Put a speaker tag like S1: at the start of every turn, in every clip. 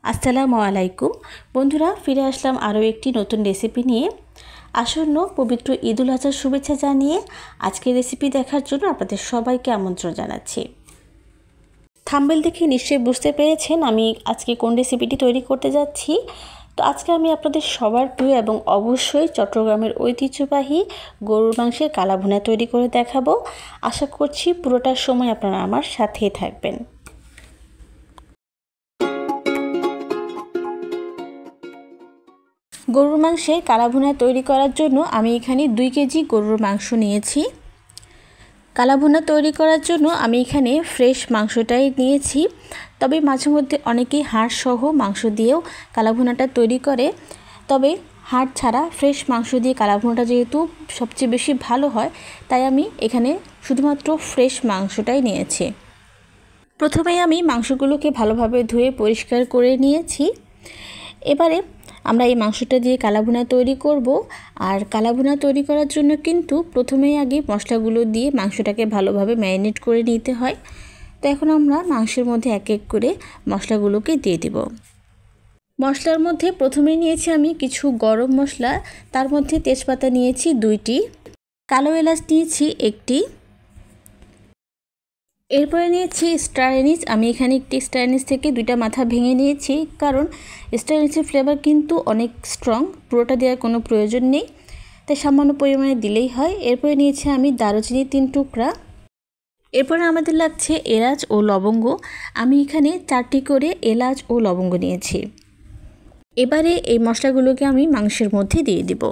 S1: আসসালামু আলাইকুম বন্ধুরা, ফিরে আসলাম আরও একটি নতুন রেসিপি নিয়ে। আসন্ন পবিত্র ঈদুল আজহার শুভেচ্ছা জানিয়ে আজকের রেসিপি দেখার জন্য আপনাদের সবাইকে আমন্ত্রণ জানাচ্ছি। থাম্বনেল দেখে নিশ্চয়ই বুঝতে পেরেছেন আমি আজকে কোন রেসিপিটি তৈরি করতে যাচ্ছি। তো আজকে আমি আপনাদের সবার প্রিয় এবং অবশ্যই চট্টগ্রামের ঐতিহ্যবাহী গরুর মাংসের কালাভুনা তৈরি করে দেখাবো। আশা করছি পুরোটার সময় আপনারা আমার সাথেই থাকবেন। গরুর মাংসের কালাভুনা তৈরি করার জন্য আমি এখানে 2 কেজি গরুর মাংস নিয়েছি। কালাভুনা তৈরি করার জন্য আমি এখানে ফ্রেশ মাংসটাই নিয়েছি, তবে মাঝে মধ্যে অনেকেই হাড় সহ মাংস দিয়েও কালাভুনাটা তৈরি করে, তবে হাড় ছাড়া ফ্রেশ মাংস দিয়ে কালাভুনাটা যেহেতু সবচেয়ে বেশি ভালো হয়, তাই আমি এখানে শুধুমাত্র ফ্রেশ মাংসটাই নিয়েছি। প্রথমেই আমি মাংসগুলোকে ভালোভাবে ধুয়ে পরিষ্কার করে নিয়েছি। এবারে আমরা এই মাংসটা দিয়ে কালাভুনা তৈরি করব। আর কালাভুনা তৈরি করার জন্য কিন্তু প্রথমেই আগে মশলাগুলো দিয়ে মাংসটাকে ভালোভাবে ম্যারিনেট করে নিতে হয়। তো এখন আমরা মাংসের মধ্যে এক এক করে মশলাগুলোকে দিয়ে দেব। মশলার মধ্যে প্রথমেই নিয়েছি আমি কিছু গরম মশলা, তার মধ্যে তেজপাতা নিয়েছি 2টি, কালো এলাচ নিয়েছি 1টি, এরপরে নিয়েছি স্টার এনিস। আমি এখানে একটি স্টার এনিস থেকে 2টা মাথা ভেঙে নিয়েছি, কারণ স্টার এনিসের ফ্লেভার কিন্তু অনেক স্ট্রং, পুরোটা দেওয়ার কোনো প্রয়োজন নেই, তাই সামান্য পরিমাণে দিলেই হয়। এরপরে নিয়েছি আমি দারুচিনি 3 টুকরা। এরপরে আমাদের লাগছে এলাচ ও লবঙ্গ। আমি এখানে 4টি করে এলাচ ও লবঙ্গ নিয়েছি। এবারে এই মশলাগুলোকে আমি মাংসের মধ্যে দিয়ে দিব।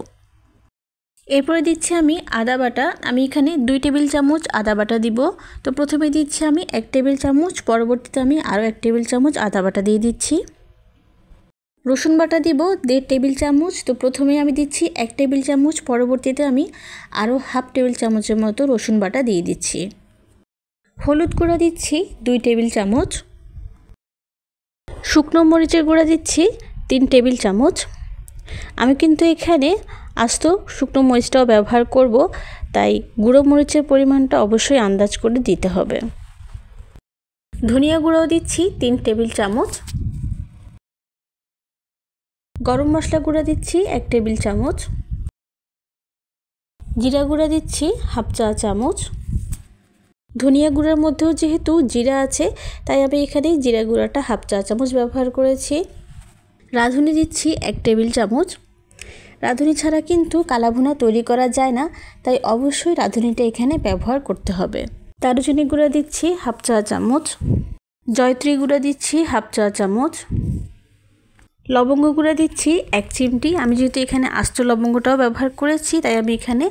S1: এরপরে দিচ্ছি আমি আদা বাটা। আমি এখানে 2 টেবিল চামচ আদা বাটা দিব। তো প্রথমে দিচ্ছি আমি 1 টেবিল চামচ, পরবর্তীতে আমি আরও 1 টেবিল চামচ আদা বাটা দিয়ে দিচ্ছি। রসুন বাটা দিব 1.5 টেবিল চামচ। তো প্রথমে আমি দিচ্ছি 1 টেবিল চামচ, পরবর্তীতে আমি আরও হাফ টেবিল চামচের মতো রসুন বাটা দিয়ে দিচ্ছি। হলুদ গুঁড়া দিচ্ছি 2 টেবিল চামচ। শুকনো মরিচের গুঁড়া দিচ্ছি 3 টেবিল চামচ। আমি কিন্তু এখানে আস্ত শুকনো মরিচটাও ব্যবহার করব, তাই গুঁড়ো মরিচের পরিমাণটা অবশ্যই আন্দাজ করে দিতে হবে। ধনিয়া গুঁড়াও দিচ্ছি 3 টেবিল চামচ। গরম মশলা গুঁড়া দিচ্ছি 1 টেবিল চামচ। জিরা গুঁড়া দিচ্ছি হাফ চা চামচ। ধনিয়া গুঁড়ার মধ্যেও যেহেতু জিরা আছে, তাই আমি এখানে জিরা গুঁড়াটা হাফ চা চামচ ব্যবহার করেছি। রাঁধুনি দিচ্ছি 1 টেবিল চামচ। রাঁধুনি ছাড়া কিন্তু কালাভুনা তৈরি করা যায় না, তাই অবশ্যই রাঁধুনিটা এখানে ব্যবহার করতে হবে। দারুচিনি গুঁড়া দিচ্ছি হাফ চা চামচ। জয়ত্রী গুঁড়া দিচ্ছি হাফ চা চামচ। লবঙ্গ গুঁড়া দিচ্ছি 1 চিমটি। আমি যেহেতু এখানে আস্ত লবঙ্গটাও ব্যবহার করেছি, তাই আমি এখানে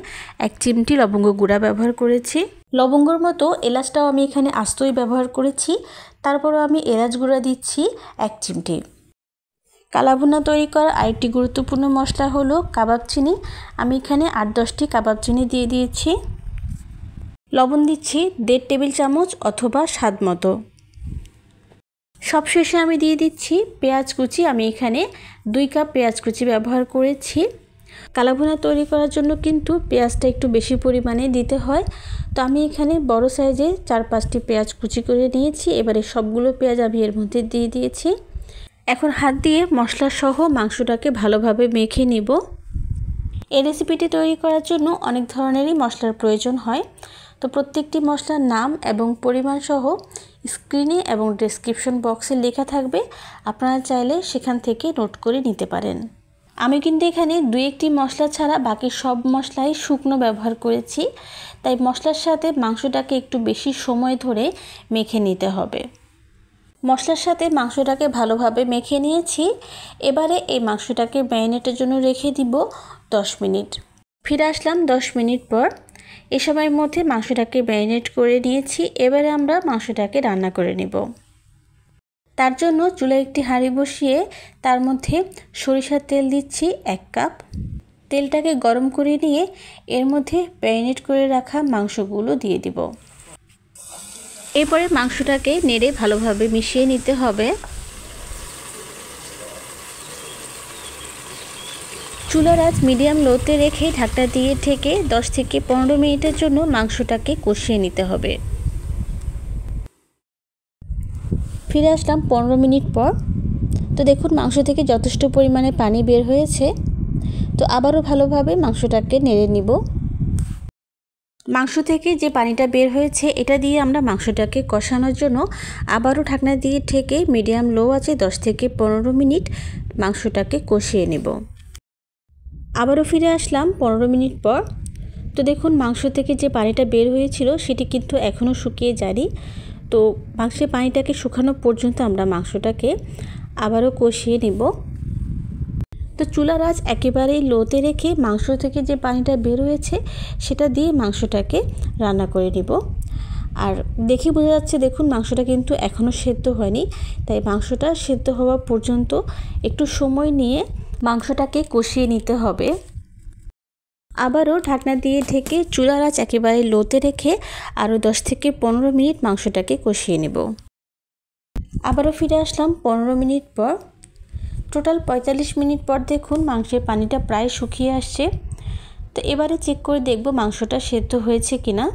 S1: 1 চিমটি লবঙ্গ গুঁড়া ব্যবহার করেছি। লবঙ্গর মতো এলাচটাও আমি এখানে আস্তই ব্যবহার করেছি। তারপরও আমি এলাচ গুঁড়া দিচ্ছি 1 চিমটি। কালাভুনা তৈরি করার আরেকটি গুরুত্বপূর্ণ মশলা হলো কাবাব চিনি। আমি এখানে 8-10টি কাবাব চিনি দিয়ে দিয়েছি। লবণ দিচ্ছি 1.5 টেবিল চামচ অথবা স্বাদ মতো। সবশেষে আমি দিয়ে দিচ্ছি পেঁয়াজ কুচি। আমি এখানে 2 কাপ পেঁয়াজ কুচি ব্যবহার করেছি। কালাভুনা তৈরি করার জন্য কিন্তু পেঁয়াজটা একটু বেশি পরিমাণে দিতে হয়। তো আমি এখানে বড় সাইজে 4-5টি পেঁয়াজ কুচি করে নিয়েছি। এবারে সবগুলো পেঁয়াজ আমি এর মধ্যে দিয়ে দিয়েছি। এখন হাত দিয়ে মশলা সহ মাংসটাকে ভালোভাবে মেখে নিব। এই রেসিপিটি তৈরি করার জন্য অনেক ধরনেরই মশলার প্রয়োজন হয়। তো প্রত্যেকটি মশলার নাম এবং পরিমাণ সহ স্ক্রিনে এবং ডেসক্রিপশন বক্সে লেখা থাকবে, আপনারা চাইলে সেখান থেকে নোট করে নিতে পারেন। আমি কিন্তু এখানে 2-1টি মশলা ছাড়া বাকি সব মশলাই শুকনো ব্যবহার করেছি, তাই মশলার সাথে মাংসটাকে একটু বেশি সময় ধরে মেখে নিতে হবে। মশলার সাথে মাংসটাকে ভালোভাবে মেখে নিয়েছি। এবারে এই মাংসটাকে ম্যারিনেটের জন্য রেখে দিব 10 মিনিট। ফিরে আসলাম 10 মিনিট পর। এই সময়ের মধ্যে মাংসটাকে ম্যারিনেট করে নিয়েছি। এবারে আমরা মাংসটাকে রান্না করে নেব। তার জন্য চুলায় একটি হাঁড়ি বসিয়ে তার মধ্যে সরিষার তেল দিচ্ছি 1 কাপ। তেলটাকে গরম করে নিয়ে এর মধ্যে ম্যারিনেট করে রাখা মাংসগুলো দিয়ে দিব। এরপরে মাংসটাকে নেড়ে ভালোভাবে মিশিয়ে নিতে হবে। চুলার আঁচ মিডিয়াম লোতে রেখে ঢাকনা দিয়ে ঢেকে 10 থেকে 15 মিনিটের জন্য মাংসটাকে কষিয়ে নিতে হবে। ফিরে আসলাম 15 মিনিট পর। তো তো দেখুন মাংস থেকে যথেষ্ট পরিমাণে পানি বের হয়েছে। তো আবারও ভালোভাবে মাংসটাকে নেড়ে নিব। মাংস থেকে যে পানিটা বের হয়েছে এটা দিয়ে আমরা মাংসটাকে কষানোর জন্য আবারও ঢাকনা দিয়ে ঢেকে মিডিয়াম লো আছে 10 থেকে 15 মিনিট মাংসটাকে কষিয়ে নেব। আবারও ফিরে আসলাম 15 মিনিট পর। তো দেখুন মাংস থেকে যে পানিটা বের হয়েছিল সেটি কিন্তু এখনও শুকিয়ে যায়নি। তো মাংসের পানিটাকে শুকানো পর্যন্ত আমরা মাংসটাকে আবারও কষিয়ে নেব। তো চুলার আঁচ একেবারেই লোতে রেখে মাংস থেকে যে পানিটা বের হয়েছে সেটা দিয়ে মাংসটাকে রান্না করে নেব। আর দেখে বোঝা যাচ্ছে দেখুন মাংসটা কিন্তু এখনও সেদ্ধ হয়নি, তাই মাংসটা সেদ্ধ হওয়া পর্যন্ত একটু সময় নিয়ে মাংসটাকে কষিয়ে নিতে হবে। আবারও ঢাকনা দিয়ে ঢেকে চুলার আঁচ একেবারে লোতে রেখে আরও 10 থেকে 15 মিনিট মাংসটাকে কষিয়ে নেব। আবারও ফিরে আসলাম 15 মিনিট পর। টোটাল 45 মিনিট পর দেখুন মাংসের পানিটা প্রায় শুকিয়ে আসছে। তো এবারে চেক করে দেখব মাংসটা সেদ্ধ হয়েছে কিনা।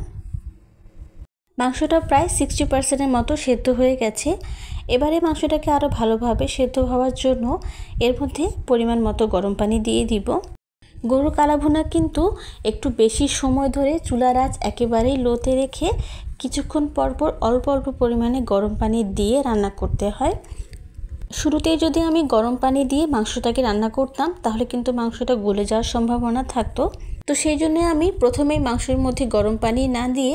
S1: মাংসটা প্রায় 60% মতো সেদ্ধ হয়ে গেছে। এবারে মাংসটাকে আরও ভালোভাবে সেদ্ধ হওয়ার জন্য এর মধ্যে পরিমাণ মতো গরম পানি দিয়ে দিব। গরুর কালাভুনা কিন্তু একটু বেশি সময় ধরে চুলার আঁচ একেবারেই লোতে রেখে কিছুক্ষণ পরপর অল্প অল্প পরিমাণে গরম পানি দিয়ে রান্না করতে হয়। শুরুতেই যদি আমি গরম পানি দিয়ে মাংসটাকে রান্না করতাম তাহলে কিন্তু মাংসটা গলে যাওয়ার সম্ভাবনা থাকতো। তো সেই জন্য আমি প্রথমেই মাংসের মধ্যে গরম পানি না দিয়ে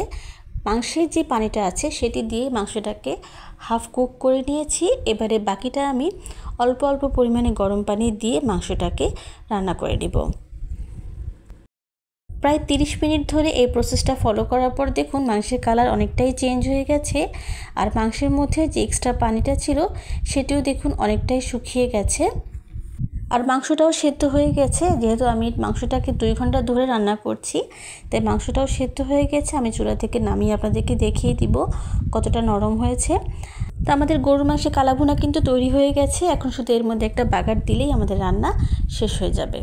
S1: মাংসের যে পানিটা আছে সেটি দিয়ে মাংসটাকে হাফ কুক করে নিয়েছি। এবারে বাকিটা আমি অল্প অল্প পরিমাণে গরম পানি দিয়ে মাংসটাকে রান্না করে নেব। প্রায় 30 মিনিট ধরে এই প্রসেসটা ফলো করার পর দেখুন মাংসের কালার অনেকটাই চেঞ্জ হয়ে গেছে। আর মাংসের মধ্যে যে এক্সট্রা পানিটা ছিল সেটিও দেখুন অনেকটাই শুকিয়ে গেছে। আর মাংসটাও সেদ্ধ হয়ে গেছে। যেহেতু আমি মাংসটাকে 2 ঘন্টা ধরে রান্না করছি তাই মাংসটাও সেদ্ধ হয়ে গেছে। আমি চুলা থেকে নামিয়ে আপনাদেরকে দেখিয়ে দিব কতটা নরম হয়েছে। তো আমাদের গরুর মাংসের কালাভুনা কিন্তু তৈরি হয়ে গেছে। এখন শুধু এর মধ্যে একটা বাগার দিলেই আমাদের রান্না শেষ হয়ে যাবে।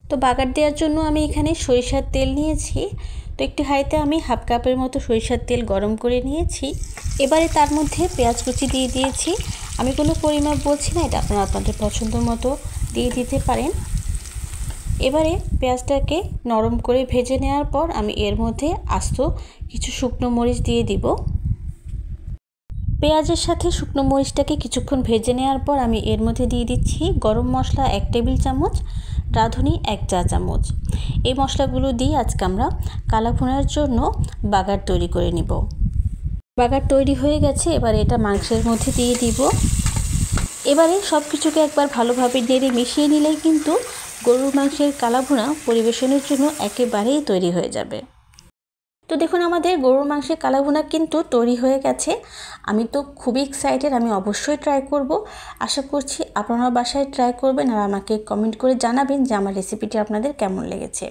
S1: তো বাগার দেওয়ার জন্য আমি এখানে সরিষার তেল নিয়েছি। তো একটি হাঁড়িতে আমি হাফ কাপের মতো সরিষার তেল গরম করে নিয়েছি। এবারে তার মধ্যে পেঁয়াজ কুচি দিয়ে দিয়েছি। আমি কোনো পরিমাপ বলছি না, এটা আপনারা আপনাদের পছন্দ মতো দিয়ে দিতে পারেন। এবারে পেঁয়াজটাকে নরম করে ভেজে নেওয়ার পর আমি এর মধ্যে আস্ত কিছু শুকনো মরিচ দিয়ে দিব। পেঁয়াজের সাথে শুকনো মরিচটাকে কিছুক্ষণ ভেজে নেওয়ার পর আমি এর মধ্যে দিয়ে দিচ্ছি গরম মশলা 1 টেবিল চামচ, রাঁধুনি 1 চা চামচ। এই মশলাগুলো দিয়ে আজকে আমরা কালাভুনার জন্য বাগার তৈরি করে নিব। বাগার তৈরি হয়ে গেছে। এবারে এটা মাংসের মধ্যে দিয়ে দিব। এবারে সব কিছুকে একবার ভালোভাবে নেড়ে মিশিয়ে নিলেই কিন্তু গরুর মাংসের কালাভুনা পরিবেশনের জন্য একেবারেই তৈরি হয়ে যাবে। তো দেখুন আমাদের গরুর মাংসের কালাভুনা কিন্তু তৈরি হয়ে গেছে। আমি তো খুবই এক্সাইটেড, আমি অবশ্যই ট্রাই করব। আশা করছি আপনারা বাসায় ট্রাই করবেন আর আমাকে কমেন্ট করে জানাবেন যে আমার রেসিপিটি আপনাদের কেমন লেগেছে।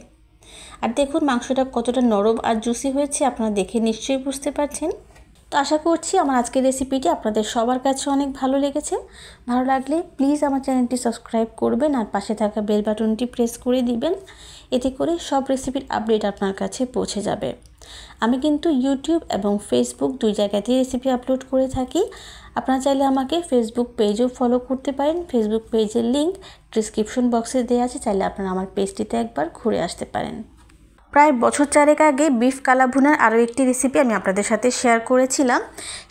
S1: আর দেখুন মাংসটা কতটা নরম আর জুসি হয়েছে আপনারা দেখে নিশ্চয়ই বুঝতে পারছেন। তো আশা করছি আমার আজকের রেসিপিটি আপনাদের সবার কাছে অনেক ভালো লেগেছে। ভালো লাগলে প্লিজ আমার চ্যানেলটি সাবস্ক্রাইব করবেন আর পাশে থাকা বেল বাটনটি প্রেস করে দিবেন। এতে করে সব রেসিপির আপডেট আপনার কাছে পৌঁছে যাবে। আমি কিন্তু ইউটিউব এবং ফেসবুক 2 জায়গাতেই রেসিপি আপলোড করে থাকি। আপনারা চাইলে আমাকে ফেসবুক পেজও ফলো করতে পারেন। ফেসবুক পেজের লিঙ্ক ডেসক্রিপশন বক্সে দেওয়া আছে, চাইলে আপনারা আমার পেজটিতে একবার ঘুরে আসতে পারেন। প্রায় বছর 4 আগে বিফ কালাভুনার আরও একটি রেসিপি আমি আপনাদের সাথে শেয়ার করেছিলাম।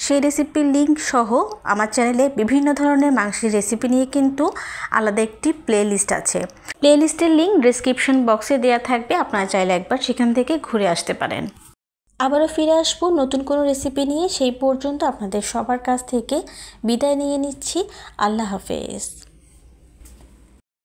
S1: সেই রেসিপির লিঙ্ক সহ আমার চ্যানেলে বিভিন্ন ধরনের মাংসের রেসিপি নিয়ে কিন্তু আলাদা একটি প্লেলিস্ট আছে। প্লেলিস্টের লিঙ্ক ডেসক্রিপশন বক্সে দেওয়া থাকবে, আপনারা চাইলে একবার সেখান থেকে ঘুরে আসতে পারেন। আবারও ফিরে আসবো নতুন কোনো রেসিপি নিয়ে। সেই পর্যন্ত আপনাদের সবার কাছ থেকে বিদায় নিয়ে নিচ্ছি। আল্লাহ হাফেজ।